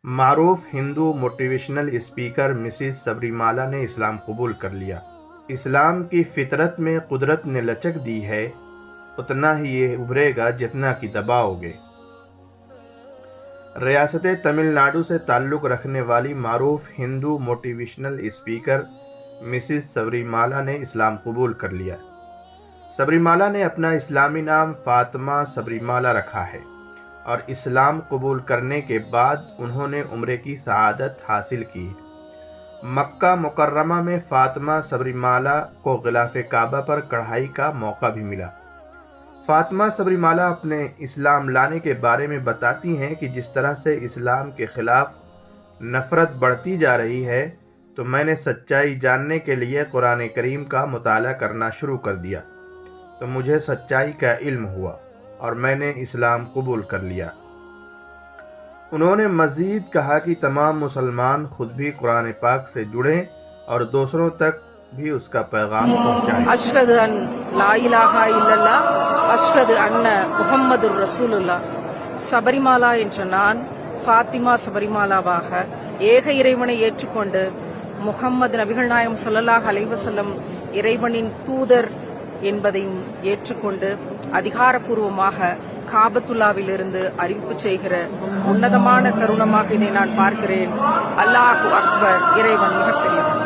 معروف ہندو motivational speaker Mrs Sabarimala نے اسلام قبول کر لیا۔ اسلام کی فطرت میں قدرت نے لچک دی ہے، اتنا ہی یہ ابھرے گا جتنا کہ دباؤ گے۔ ریاست تمل ناڈو سے تعلق رکھنے والی معروف ہندو موٹیویشنل اسپیکر مسز سبریمالا نے اسلام قبول کر لیا۔ سبریمالا نے اپنا اسلامی نام فاطمہ سبریمالا رکھا ہے اور اسلام قبول کرنے کے بعد انہوں نے عمرے کی سعادت حاصل کی۔ مکہ مکرمہ میں فاطمہ سبریمالا کو غلاف کعبہ پر کڑھائی کا موقع بھی ملا۔ فاطمہ سبریمالا اپنے اسلام لانے کے بارے میں بتاتی ہیں کہ جس طرح سے اسلام کے خلاف نفرت بڑھتی جا رہی ہے تو میں نے سچائی جاننے کے لیے قرآن کریم کا مطالعہ کرنا شروع کر دیا تو مجھے سچائی کا علم ہوا اور میں نے اسلام قبول کر لیا۔ انہوں نے مزید کہا کہ تمام مسلمان خود بھی قرآن پاک سے جڑیں اور دوسروں تک بھی اس کا پیغام پہنچائیں۔ اشہد ان لا الہ الا اللہ اشہد ان முஹம்மது ரசூலுல்லாஹ் சபரிமாலா என்ற நான் ஃபாத்திமா சபரிமாலாவாக ஏக இறைவனை ஏற்றுக்கொண்டு முஹம்மது நபிகள் நாயகம் ஸல்லல்லாஹு அலைஹி வஸல்லம் இறைவனின் தூதர் என்பதையும் ஏற்றுக்கொண்டு அதிகாரப்பூர்வமாக காபத்துல்லாவிலிருந்து அறிவிப்பு செய்கிற உன்னதமான தருணமாக இதை நான் பார்க்கிறேன். அல்லாஹு அக்பர், இறைவன் மிகப்பெரியவன்.